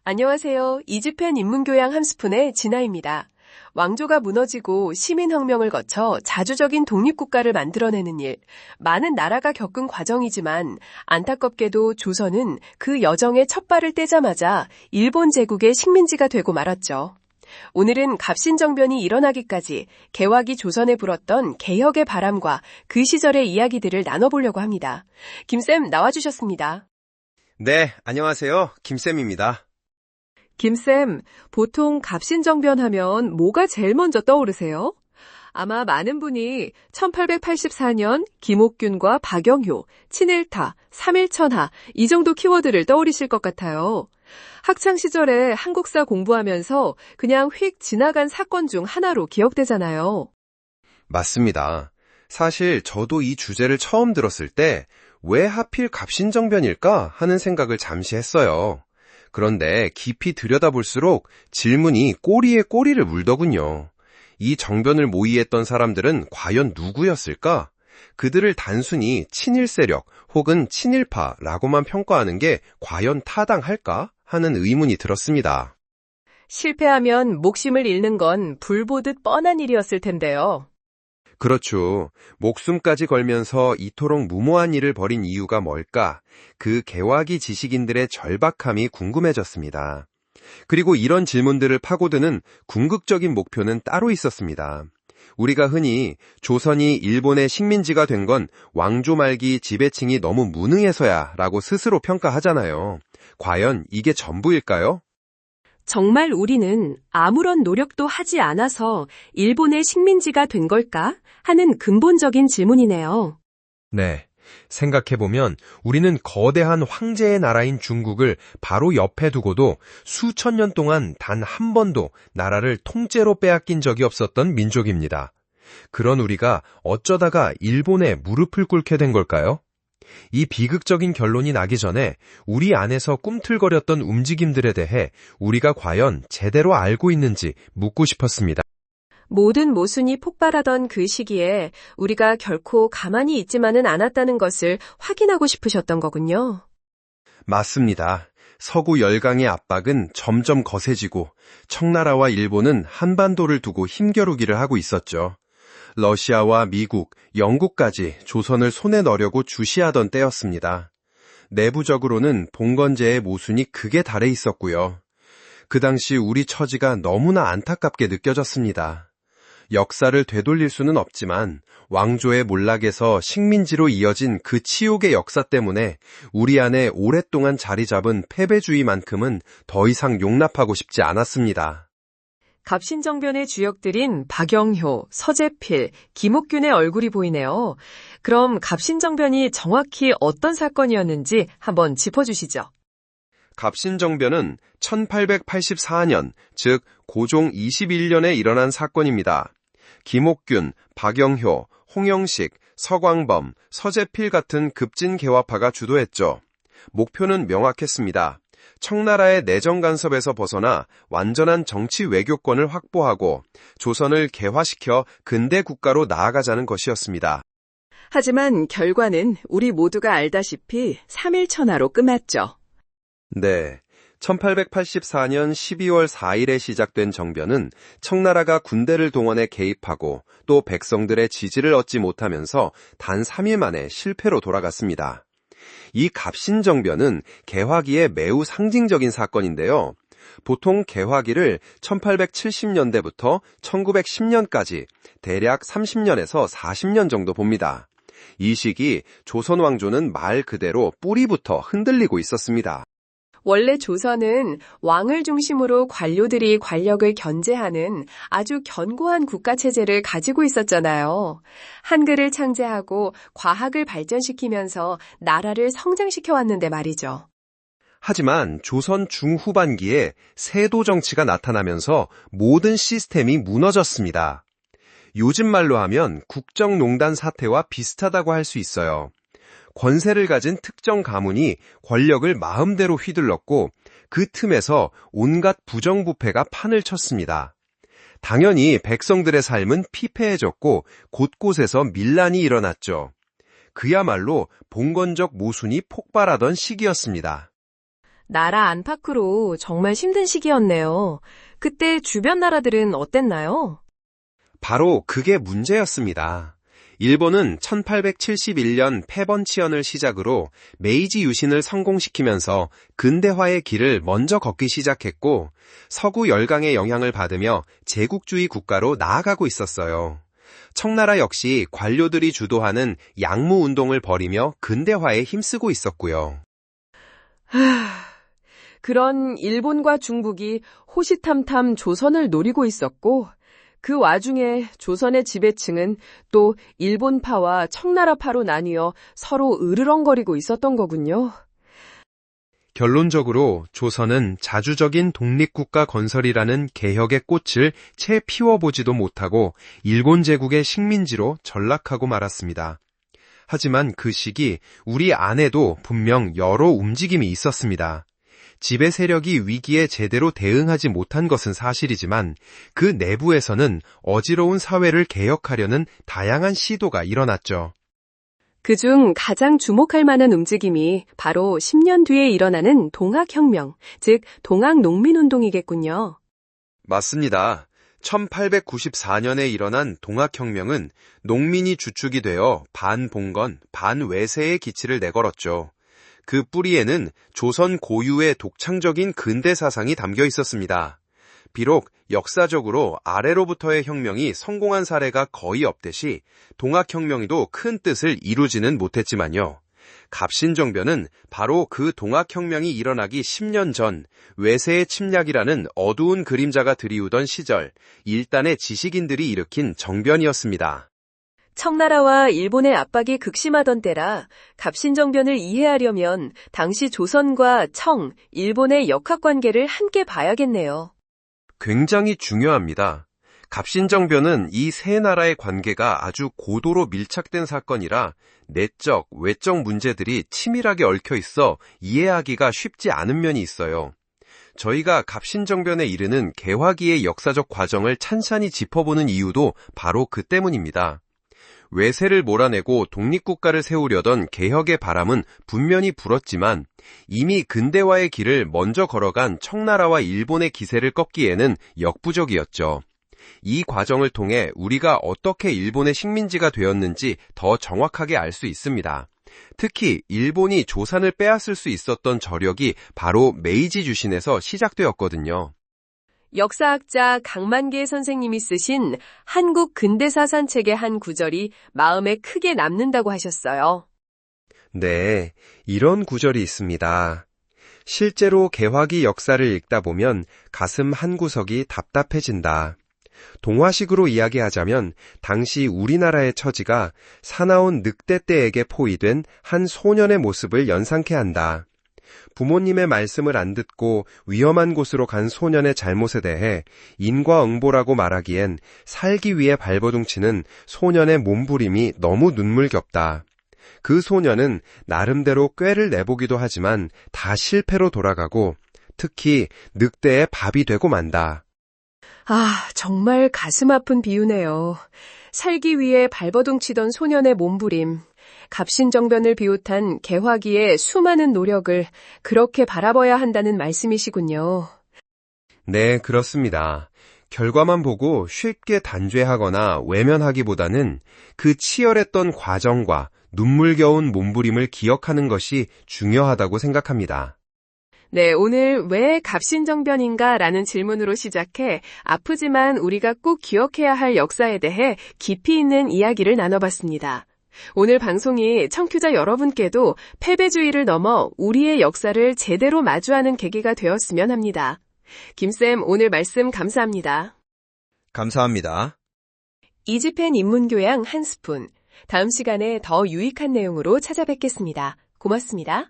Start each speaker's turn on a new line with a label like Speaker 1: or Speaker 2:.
Speaker 1: 안녕하세요. 이지펜 인문교양 한 스푼의 진아입니다. 왕조가 무너지고 시민혁명을 거쳐 자주적인 독립국가를 만들어내는 일, 많은 나라가 겪은 과정이지만 안타깝게도 조선은 그 여정의 첫 발을 떼자마자 일본 제국의 식민지가 되고 말았죠. 오늘은 갑신정변이 일어나기까지 개화기 조선에 불었던 개혁의 바람과 그 시절의 이야기들을 나눠보려고 합니다. 김쌤 나와주셨습니다.
Speaker 2: 네, 안녕하세요. 김쌤입니다.
Speaker 1: 김쌤, 보통 갑신정변 하면 뭐가 제일 먼저 떠오르세요? 아마 많은 분이 1884년 김옥균과 박영효, 친일타, 삼일천하 이 정도 키워드를 떠올리실 것 같아요. 학창시절에 한국사 공부하면서 그냥 휙 지나간 사건 중 하나로 기억되잖아요.
Speaker 2: 맞습니다. 사실 저도 이 주제를 처음 들었을 때 왜 하필 갑신정변일까 하는 생각을 잠시 했어요. 그런데 깊이 들여다볼수록 질문이 꼬리에 꼬리를 물더군요. 이 정변을 모의했던 사람들은 과연 누구였을까? 그들을 단순히 친일 세력 혹은 친일파라고만 평가하는 게 과연 타당할까? 하는 의문이 들었습니다.
Speaker 1: 실패하면 목숨을 잃는 건 불보듯 뻔한 일이었을 텐데요.
Speaker 2: 그렇죠. 목숨까지 걸면서 이토록 무모한 일을 벌인 이유가 뭘까? 그 개화기 지식인들의 절박함이 궁금해졌습니다. 그리고 이런 질문들을 파고드는 궁극적인 목표는 따로 있었습니다. 우리가 흔히 조선이 일본의 식민지가 된 건 왕조 말기 지배층이 너무 무능해서야 라고 스스로 평가하잖아요. 과연 이게 전부일까요?
Speaker 1: 정말 우리는 아무런 노력도 하지 않아서 일본의 식민지가 된 걸까? 하는 근본적인 질문이네요.
Speaker 3: 네. 생각해보면 우리는 거대한 황제의 나라인 중국을 바로 옆에 두고도 수천 년 동안 단 한 번도 나라를 통째로 빼앗긴 적이 없었던 민족입니다. 그런 우리가 어쩌다가 일본에 무릎을 꿇게 된 걸까요? 이 비극적인 결론이 나기 전에 우리 안에서 꿈틀거렸던 움직임들에 대해 우리가 과연 제대로 알고 있는지 묻고 싶었습니다.
Speaker 1: 모든 모순이 폭발하던 그 시기에 우리가 결코 가만히 있지만은 않았다는 것을 확인하고 싶으셨던 거군요.
Speaker 2: 맞습니다. 서구 열강의 압박은 점점 거세지고 청나라와 일본은 한반도를 두고 힘겨루기를 하고 있었죠. 러시아와 미국, 영국까지 조선을 손에 넣으려고 주시하던 때였습니다. 내부적으로는 봉건제의 모순이 극에 달해 있었고요. 그 당시 우리 처지가 너무나 안타깝게 느껴졌습니다. 역사를 되돌릴 수는 없지만 왕조의 몰락에서 식민지로 이어진 그 치욕의 역사 때문에 우리 안에 오랫동안 자리 잡은 패배주의만큼은 더 이상 용납하고 싶지 않았습니다.
Speaker 1: 갑신정변의 주역들인 박영효, 서재필, 김옥균의 얼굴이 보이네요. 그럼 갑신정변이 정확히 어떤 사건이었는지 한번 짚어주시죠.
Speaker 2: 갑신정변은 1884년, 즉 고종 21년에 일어난 사건입니다. 김옥균, 박영효, 홍영식, 서광범, 서재필 같은 급진 개화파가 주도했죠. 목표는 명확했습니다. 청나라의 내정 간섭에서 벗어나 완전한 정치 외교권을 확보하고 조선을 개화시켜 근대 국가로 나아가자는 것이었습니다.
Speaker 1: 하지만 결과는 우리 모두가 알다시피 삼일천하로 끝났죠.
Speaker 2: 네. 1884년 12월 4일에 시작된 정변은 청나라가 군대를 동원해 개입하고 또 백성들의 지지를 얻지 못하면서 단 3일 만에 실패로 돌아갔습니다. 이 갑신정변은 개화기의 매우 상징적인 사건인데요. 보통 개화기를 1870년대부터 1910년까지 대략 30년에서 40년 정도 봅니다. 이 시기 조선 왕조는 말 그대로 뿌리부터 흔들리고 있었습니다.
Speaker 1: 원래 조선은 왕을 중심으로 관료들이 관력을 견제하는 아주 견고한 국가체제를 가지고 있었잖아요. 한글을 창제하고 과학을 발전시키면서 나라를 성장시켜 왔는데 말이죠.
Speaker 2: 하지만 조선 중후반기에 세도 정치가 나타나면서 모든 시스템이 무너졌습니다. 요즘 말로 하면 국정농단 사태와 비슷하다고 할 수 있어요. 권세를 가진 특정 가문이 권력을 마음대로 휘둘렀고 그 틈에서 온갖 부정부패가 판을 쳤습니다. 당연히 백성들의 삶은 피폐해졌고 곳곳에서 밀란이 일어났죠. 그야말로 봉건적 모순이 폭발하던 시기였습니다.
Speaker 4: 나라 안팎으로 정말 힘든 시기였네요. 그때 주변 나라들은 어땠나요?
Speaker 2: 바로 그게 문제였습니다. 일본은 1871년 패번치연을 시작으로 메이지 유신을 성공시키면서 근대화의 길을 먼저 걷기 시작했고 서구 열강의 영향을 받으며 제국주의 국가로 나아가고 있었어요. 청나라 역시 관료들이 주도하는 양무 운동을 벌이며 근대화에 힘쓰고 있었고요.
Speaker 1: 그런 일본과 중국이 호시탐탐 조선을 노리고 있었고 그 와중에 조선의 지배층은 또 일본파와 청나라파로 나뉘어 서로 으르렁거리고 있었던 거군요.
Speaker 2: 결론적으로 조선은 자주적인 독립국가 건설이라는 개혁의 꽃을 채 피워보지도 못하고 일본 제국의 식민지로 전락하고 말았습니다. 하지만 그 시기 우리 안에도 분명 여러 움직임이 있었습니다. 지배 세력이 위기에 제대로 대응하지 못한 것은 사실이지만 그 내부에서는 어지러운 사회를 개혁하려는 다양한 시도가 일어났죠.
Speaker 1: 그중 가장 주목할 만한 움직임이 바로 10년 뒤에 일어나는 동학혁명, 즉 동학농민운동이겠군요.
Speaker 2: 맞습니다. 1894년에 일어난 동학혁명은 농민이 주축이 되어 반봉건, 반외세의 기치를 내걸었죠. 그 뿌리에는 조선 고유의 독창적인 근대 사상이 담겨 있었습니다. 비록 역사적으로 아래로부터의 혁명이 성공한 사례가 거의 없듯이 동학혁명도 큰 뜻을 이루지는 못했지만요. 갑신정변은 바로 그 동학혁명이 일어나기 10년 전 외세의 침략이라는 어두운 그림자가 드리우던 시절 일단의 지식인들이 일으킨 정변이었습니다.
Speaker 1: 청나라와 일본의 압박이 극심하던 때라 갑신정변을 이해하려면 당시 조선과 청, 일본의 역학관계를 함께 봐야겠네요.
Speaker 2: 굉장히 중요합니다. 갑신정변은 이 세 나라의 관계가 아주 고도로 밀착된 사건이라 내적, 외적 문제들이 치밀하게 얽혀 있어 이해하기가 쉽지 않은 면이 있어요. 저희가 갑신정변에 이르는 개화기의 역사적 과정을 찬찬히 짚어보는 이유도 바로 그 때문입니다. 외세를 몰아내고 독립국가를 세우려던 개혁의 바람은 분명히 불었지만 이미 근대화의 길을 먼저 걸어간 청나라와 일본의 기세를 꺾기에는 역부족이었죠. 이 과정을 통해 우리가 어떻게 일본의 식민지가 되었는지 더 정확하게 알 수 있습니다. 특히 일본이 조선을 빼앗을 수 있었던 저력이 바로 메이지 유신에서 시작되었거든요.
Speaker 1: 역사학자 강만계 선생님이 쓰신 한국 근대사 산책의 한 구절이 마음에 크게 남는다고 하셨어요.
Speaker 2: 네, 이런 구절이 있습니다. 실제로 개화기 역사를 읽다 보면 가슴 한구석이 답답해진다. 동화식으로 이야기하자면 당시 우리나라의 처지가 사나운 늑대 떼에게 포위된 한 소년의 모습을 연상케 한다. 부모님의 말씀을 안 듣고 위험한 곳으로 간 소년의 잘못에 대해 인과응보라고 말하기엔 살기 위해 발버둥치는 소년의 몸부림이 너무 눈물겹다. 그 소년은 나름대로 꾀를 내보기도 하지만 다 실패로 돌아가고 특히 늑대의 밥이 되고 만다.
Speaker 1: 아, 정말 가슴 아픈 비유네요. 살기 위해 발버둥치던 소년의 몸부림. 갑신정변을 비롯한 개화기의 수많은 노력을 그렇게 바라봐야 한다는 말씀이시군요.
Speaker 2: 네, 그렇습니다. 결과만 보고 쉽게 단죄하거나 외면하기보다는 그 치열했던 과정과 눈물겨운 몸부림을 기억하는 것이 중요하다고 생각합니다.
Speaker 1: 네, 오늘 왜 갑신정변인가 라는 질문으로 시작해 아프지만 우리가 꼭 기억해야 할 역사에 대해 깊이 있는 이야기를 나눠봤습니다. 오늘 방송이 청취자 여러분께도 패배주의를 넘어 우리의 역사를 제대로 마주하는 계기가 되었으면 합니다. 김쌤, 오늘 말씀 감사합니다.
Speaker 2: 감사합니다.
Speaker 1: 이지펜 인문교양 한 스푼. 다음 시간에 더 유익한 내용으로 찾아뵙겠습니다. 고맙습니다.